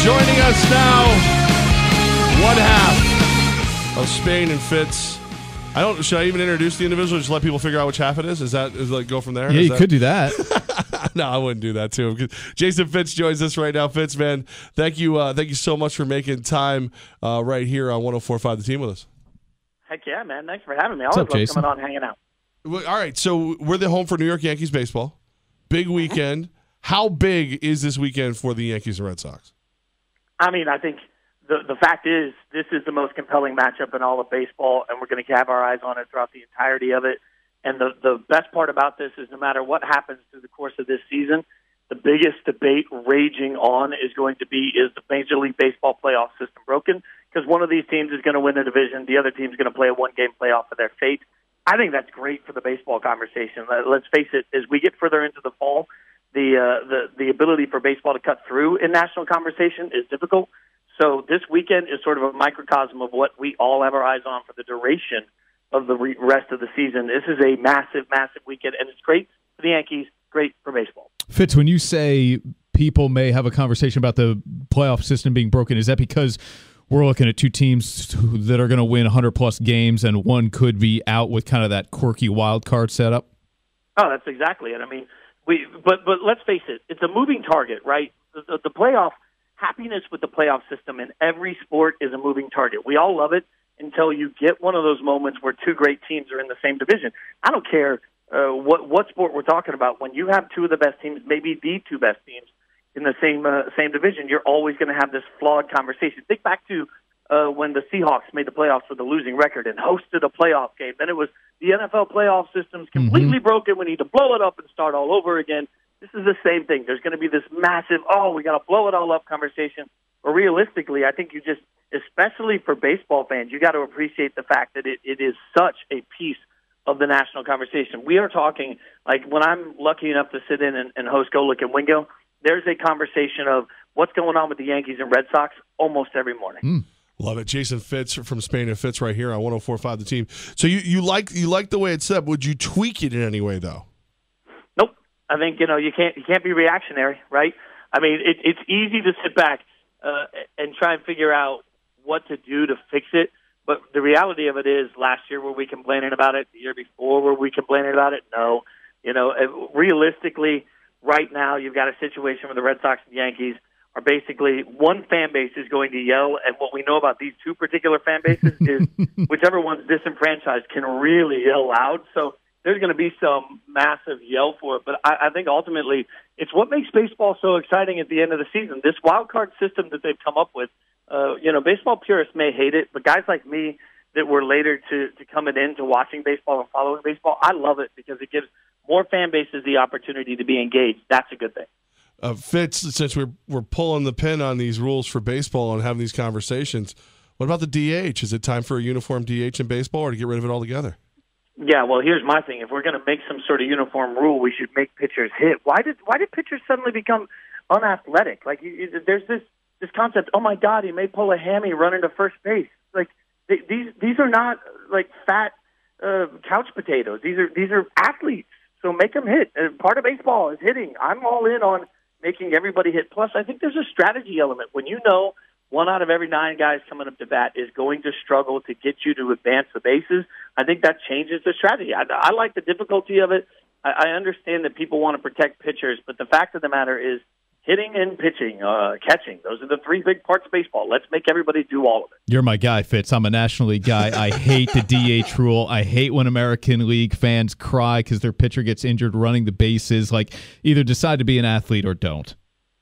Joining us now, one half of Spain and Fitz. Should I even introduce the individual? Just let people figure out which half it is? Is like go from there? Yeah, you could do that. No, I wouldn't do that to him. Jason Fitz joins us right now. Fitz, man, thank you so much for making time right here on 104.5 The Team with us. Heck yeah, man. Thanks for having me. I What's always up, love Jason? coming on hanging out. Well, all right, so we're the home for New York Yankees baseball. Big weekend. How big is this weekend for the Yankees and Red Sox? I mean, I think the fact is this is the most compelling matchup in all of baseball, and we're going to have our eyes on it throughout the entirety of it. And the best part about this is no matter what happens through the course of this season, the biggest debate raging on is going to be, is the Major League Baseball playoff system broken? Because one of these teams is going to win a division, the other team's going to play a one-game playoff for their fate. I think that's great for the baseball conversation. Let's face it, as we get further into the fall, the ability for baseball to cut through in national conversation is difficult. So this weekend is sort of a microcosm of what we all have our eyes on for the duration of the rest of the season. This is a massive, massive weekend, and it's great for the Yankees, great for baseball. Fitz, when you say people may have a conversation about the playoff system being broken, is that because we're looking at two teams that are going to win 100-plus games and one could be out with kind of that quirky wild card setup? Oh, that's exactly it. I mean, but let's face it, it's a moving target, right? The playoff, happiness with the playoff system in every sport is a moving target. We all love it until you get one of those moments where two great teams are in the same division. I don't care what sport we're talking about. When you have two of the best teams, maybe the two best teams in the same division, you're always going to have this flawed conversation. Think back to when the Seahawks made the playoffs with a losing record and hosted a playoff game. Then it was the NFL playoff system's completely broken. We need to blow it up and start all over again. This is the same thing. There's going to be this massive, we got to blow it all up conversation. But realistically, I think you just, especially for baseball fans, you got to appreciate the fact that it is such a piece of the national conversation. We are talking, like when I'm lucky enough to sit in and host Go Look and Wingo, there's a conversation of what's going on with the Yankees and Red Sox almost every morning. Love it. Jason Fitz from Spain and Fitz right here on 104.5 The Team. So you like the way it's set. Would you tweak it in any way, though? Nope. I think, you can't be reactionary, right? I mean, it's easy to sit back and try and figure out what to do to fix it. But the reality of it is, last year were we complaining about it? The year before were we complaining about it? No. Realistically, right now you've got a situation where the Red Sox and Yankees are basically one fan base is going to yell, and what we know about these two particular fan bases is whichever one's disenfranchised can really yell loud. So there's going to be some massive yell for it. But I think ultimately it's what makes baseball so exciting at the end of the season. This wild card system that they've come up with, baseball purists may hate it, but guys like me that were later to coming into watching baseball and following baseball, I love it because it gives more fan bases the opportunity to be engaged. That's a good thing. Fitz, since we're pulling the pin on these rules for baseball and having these conversations, what about the DH? Is it time for a uniform DH in baseball or to get rid of it altogether? Yeah, well, here's my thing. If we're going to make some sort of uniform rule, we should make pitchers hit. Why did pitchers suddenly become unathletic? Like there's this concept. Oh my God, he may pull a hammy running to first base. Like these are not like fat couch potatoes. These are athletes. So make them hit. Part of baseball is hitting. I'm all in on making everybody hit. Plus, I think there's a strategy element. When you know 1 out of every 9 guys coming up to bat is going to struggle to get you to advance the bases, I think that changes the strategy. I like the difficulty of it. I understand that people want to protect pitchers, but the fact of the matter is hitting and pitching, catching, those are the 3 big parts of baseball. Let's make everybody do all of it. You're my guy, Fitz. I'm a National League guy. I hate the DH rule. I hate when American League fans cry because their pitcher gets injured running the bases. Like, either decide to be an athlete or don't.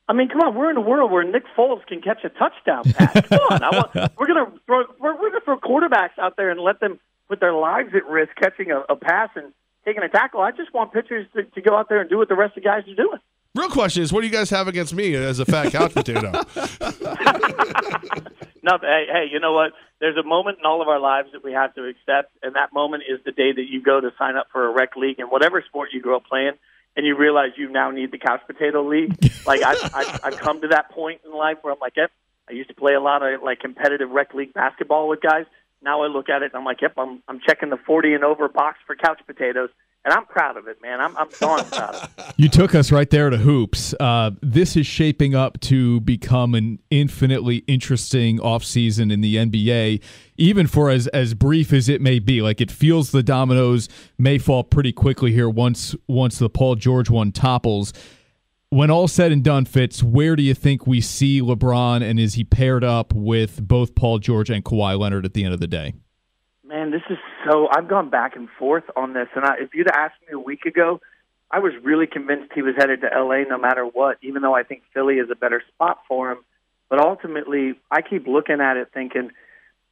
I mean, come on, we're in a world where Nick Foles can catch a touchdown pass. Come on, we're gonna throw quarterbacks out there and let them put their lives at risk catching a pass and taking a tackle. I just want pitchers to go out there and do what the rest of the guys are doing. Real question is, what do you guys have against me as a fat couch potato? Nothing. Hey, you know what? There's a moment in all of our lives that we have to accept, and that moment is the day that you go to sign up for a rec league in whatever sport you grew up playing, and you realize you now need the couch potato league. Like I've come to that point in life where I'm like, yep, I used to play a lot of like competitive rec league basketball with guys. Now I look at it and I'm like, yep, I'm checking the 40 and over box for couch potatoes, and I'm proud of it, man. I'm darn proud of it. You took us right there to hoops. This is shaping up to become an infinitely interesting offseason in the NBA, even for as brief as it may be. Like, it feels the dominoes may fall pretty quickly here once the Paul George one topples. When all said and done, Fitz, where do you think we see LeBron, and is he paired up with both Paul George and Kawhi Leonard at the end of the day? Man, this is so – I've gone back and forth on this, and if you'd asked me a week ago, I was really convinced he was headed to L.A. no matter what, even though I think Philly is a better spot for him. But ultimately, I keep looking at it thinking,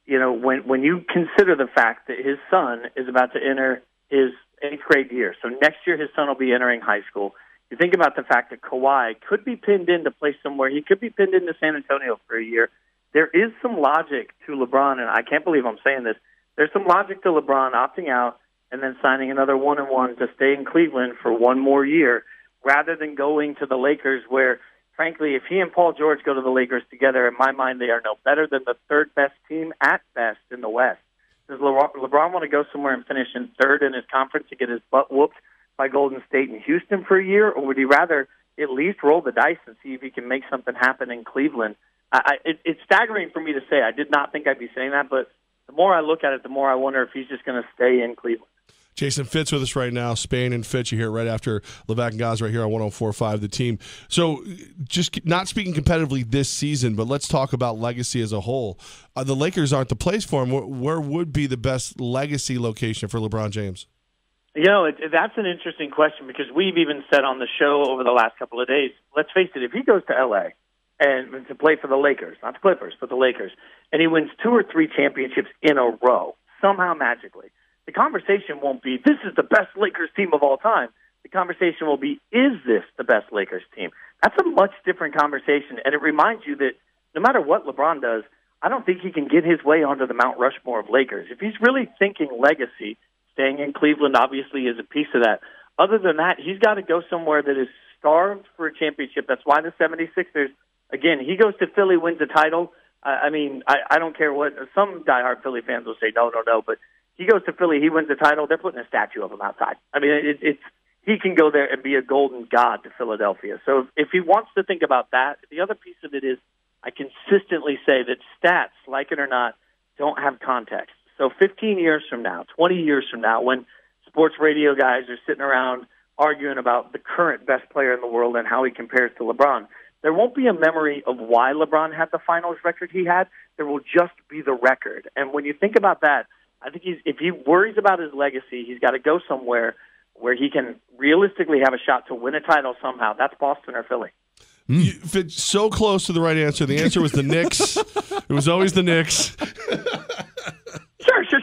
you know, when you consider the fact that his son is about to enter his 8th grade year, so next year his son will be entering high school. You think about the fact that Kawhi could be pinned in to play somewhere. He could be pinned into San Antonio for a year. There is some logic to LeBron, and I can't believe I'm saying this. There's some logic to LeBron opting out and then signing another 1-and-1 to stay in Cleveland for one more year rather than going to the Lakers where, frankly, if he and Paul George go to the Lakers together, in my mind, they are no better than the third-best team at best in the West. Does LeBron want to go somewhere and finish in third in his conference to get his butt whooped by Golden State and Houston for a year, or would he rather at least roll the dice and see if he can make something happen in Cleveland? It's staggering for me to say. I did not think I'd be saying that, but the more I look at it, the more I wonder if he's just going to stay in Cleveland. Jason Fitz with us right now. Spain and Fitz, you hear right after Levack and Gaz right here on 104.5 The Team. So just not speaking competitively this season, but let's talk about legacy as a whole. The Lakers aren't the place for him. Where would be the best legacy location for LeBron James? You know, that's an interesting question because we've even said on the show over the last couple of days, let's face it, if he goes to L.A. and to play for the Lakers, not the Clippers, but the Lakers, and he wins 2 or 3 championships in a row, somehow magically, the conversation won't be, this is the best Lakers team of all time. The conversation will be, is this the best Lakers team? That's a much different conversation, and it reminds you that no matter what LeBron does, I don't think he can get his way onto the Mount Rushmore of Lakers. If he's really thinking legacy, staying in Cleveland obviously is a piece of that. Other than that, he's got to go somewhere that is starved for a championship. That's why the 76ers, again, he goes to Philly, wins a title. I don't care what. Some diehard Philly fans will say, no, but he goes to Philly, he wins a title, they're putting a statue of him outside. I mean, he can go there and be a golden god to Philadelphia. So if he wants to think about that, the other piece of it is I consistently say that stats, like it or not, don't have context. So 15 years from now, 20 years from now, when sports radio guys are sitting around arguing about the current best player in the world and how he compares to LeBron, there won't be a memory of why LeBron had the finals record he had. There will just be the record. And when you think about that, I think if he worries about his legacy, he's got to go somewhere where he can realistically have a shot to win a title somehow. That's Boston or Philly. You fit so close to the right answer. The answer was the Knicks. It was always the Knicks.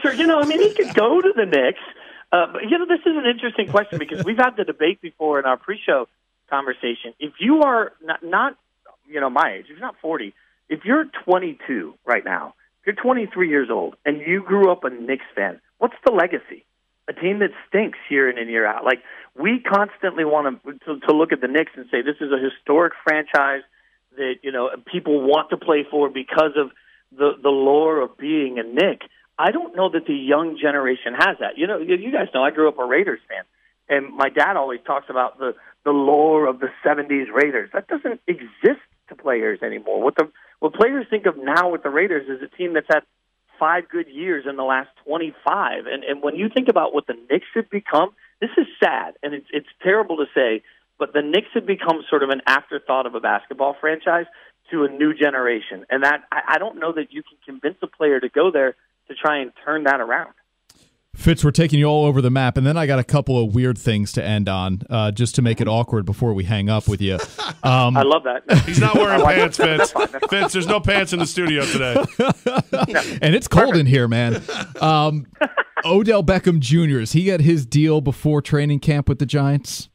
Sure. You know, I mean, he could go to the Knicks. But, you know, this is an interesting question because we've had the debate before in our pre-show conversation. If you are not you know, my age, if you're not 40, if you're 22 right now, if you're 23 years old, and you grew up a Knicks fan, what's the legacy? A team that stinks year in and year out. Like, we constantly want to look at the Knicks and say this is a historic franchise that, you know, people want to play for because of the lore of being a Knick. I don't know that the young generation has that. You know, you guys know I grew up a Raiders fan, and my dad always talks about the lore of the 70s Raiders. That doesn't exist to players anymore. What players think of now with the Raiders is a team that's had 5 good years in the last 25. And when you think about what the Knicks have become, this is sad, and it's terrible to say, but the Knicks have become sort of an afterthought of a basketball franchise to a new generation. And that I don't know that you can convince a player to go there to try and turn that around. Fitz, we're taking you all over the map, and then I got a couple of weird things to end on, just to make it awkward before we hang up with you. I love that. He's not wearing pants, Fitz. Fitz, there's no pants in the studio today. And it's cold in here, man. Odell Beckham Jr., has he got his deal before training camp with the Giants?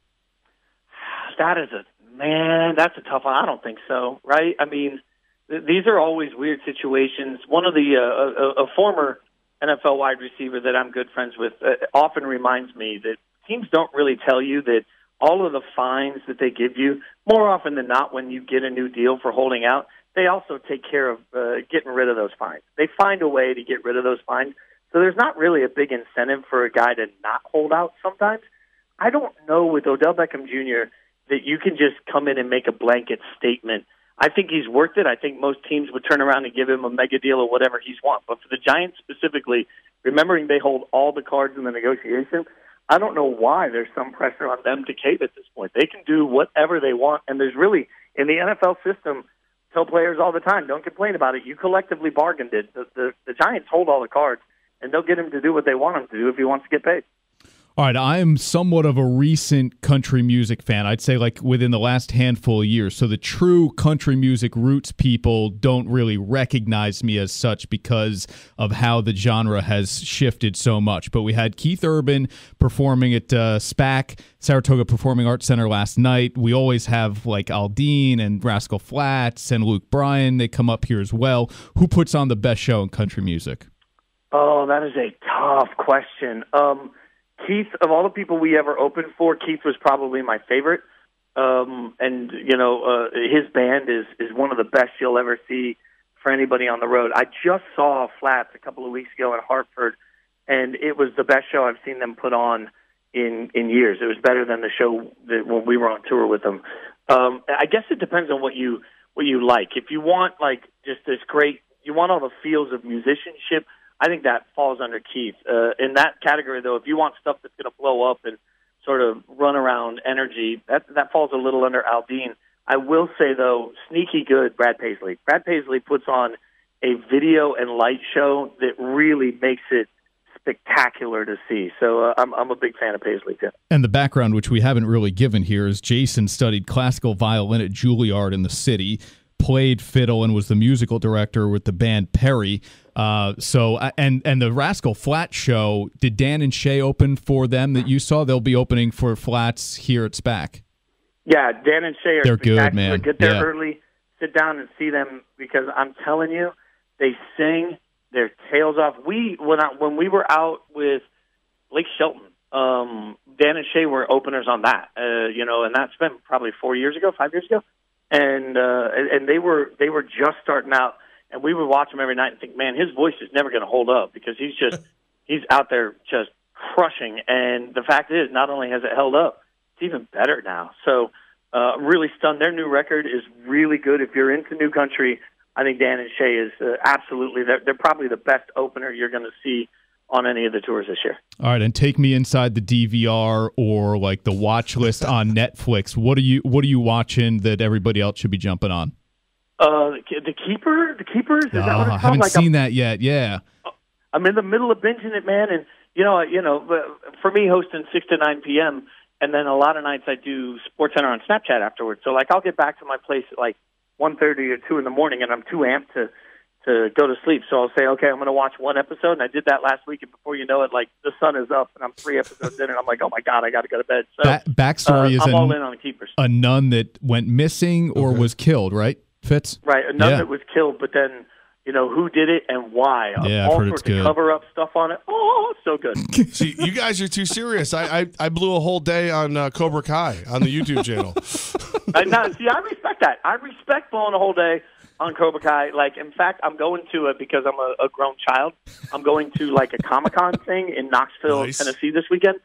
That's a tough one. I don't think so, right? I mean, these are always weird situations. One of the a former NFL wide receiver that I'm good friends with often reminds me that teams don't really tell you that all of the fines that they give you, more often than not when you get a new deal for holding out, they also take care of getting rid of those fines. They find a way to get rid of those fines. So there's not really a big incentive for a guy to not hold out sometimes. I don't know with Odell Beckham Jr. that you can just come in and make a blanket statement. I think he's worth it. I think most teams would turn around and give him a mega deal or whatever he's want. But for the Giants specifically, remembering they hold all the cards in the negotiation, I don't know why there's some pressure on them to cave at this point. They can do whatever they want, and there's really, in the NFL system, tell players all the time, don't complain about it. You collectively bargained it. The Giants hold all the cards, and they'll get him to do what they want him to do if he wants to get paid. All right, I am somewhat of a recent country music fan. I'd say like within the last handful of years. So the true country music roots people don't really recognize me as such because of how the genre has shifted so much. But we had Keith Urban performing at SPAC, Saratoga Performing Arts Center last night. We always have like Aldine and Rascal Flatts and Luke Bryan. They come up here as well. Who puts on the best show in country music? Oh, that is a tough question. Keith, of all the people we ever opened for, Keith was probably my favorite. And, his band is one of the best you'll ever see for anybody on the road. I just saw Flats a couple of weeks ago in Hartford, and it was the best show I've seen them put on in years. It was better than the show when we were on tour with them. I guess it depends on what you like. If you want, like, just this great, you want all the feels of musicianship, I think that falls under Keith. In that category, though, if you want stuff that's going to blow up and sort of run around energy, that falls a little under Aldine. I will say, though, sneaky good Brad Paisley. Brad Paisley puts on a video and light show that really makes it spectacular to see. So I'm a big fan of Paisley, too. And the background, which we haven't really given here, is Jason studied classical violin at Juilliard in the city, played fiddle, and was the musical director with the band Perry. And the Rascal Flatts show, did Dan and Shay open for them that you saw? They'll be opening for Flats here at SPAC. Yeah, Dan and Shay are They're good, man. Get there early, sit down and see them, because I'm telling you, they sing their tails off. When we were out with Blake Shelton, Dan and Shay were openers on that, and that's been probably 5 years ago, and they were just starting out. And we would watch him every night and think, man, his voice is never going to hold up, because he's out there just crushing. And the fact is, not only has it held up, it's even better now. So really stunned. Their new record is really good. If you're into new country, I think Dan and Shay is absolutely, they're probably the best opener you're going to see on any of the tours this year. All right, and take me inside the DVR or like the watch list on Netflix. What are you watching that everybody else should be jumping on? The Keepers. Is that what it's called? I haven't seen that yet. Yeah, I'm in the middle of binging it, man. And for me, hosting 6 to 9 p.m. and then a lot of nights I do SportsCenter on Snapchat afterwards. So like I'll get back to my place at like 1:30 or 2 in the morning, and I'm too amped to go to sleep. So I'll say, okay, I'm going to watch one episode, and I did that last week. And before you know it, like the sun is up, and I'm 3 episodes in, and I'm like, oh my god, I got to go to bed. So backstory is I'm all in on the Keepers. A nun that went missing or was killed, right? Fitz? Right, a nun that was killed, but then, who did it and why. Yeah, all I've heard sorts it's good. of cover-up stuff on it. Oh, so good. See, you guys are too serious. I blew a whole day on Cobra Kai on the YouTube channel. I respect that. I respect blowing a whole day on Cobra Kai. Like, in fact, I'm going to it because I'm a grown child. I'm going to, like, a Comic-Con thing in Knoxville, Tennessee this weekend.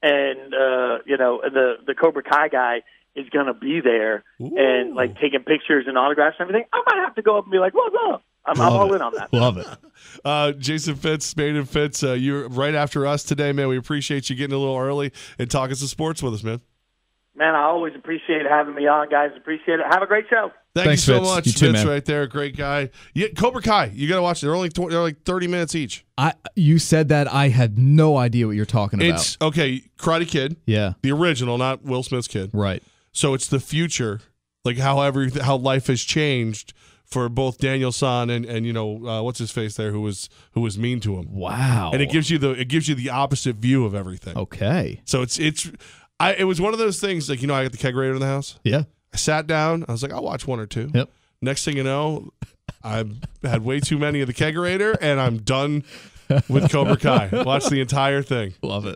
And, the Cobra Kai guy is going to be there. Ooh. And, like, taking pictures and autographs and everything. I might have to go up and be like, what's up? I'm all in on that. Love it. Jason Fitz, Spain and Fitz, you're right after us today, man. We appreciate you getting a little early and talking some sports with us, man. Man, I always appreciate having me on, guys. Appreciate it. Have a great show. Thanks you so Fitz. much, You too, Fitz, man. right there. Great guy. Yeah, Cobra Kai, you got to watch it. They're like 30 minutes each. You said that. I had no idea what you're talking about. It's, okay, Karate Kid. Yeah. The original, not Will Smith's kid. Right. So it's the future, like how life has changed for both Daniel San and what's his face there who was mean to him. Wow. And it gives you the opposite view of everything. Okay. So it was one of those things, like, I got the kegerator in the house. Yeah. I sat down. I was like, I'll watch one or two. Yep. Next thing you know, I've had way too many of the kegerator, and I'm done with Cobra Kai. Watch the entire thing. Love it.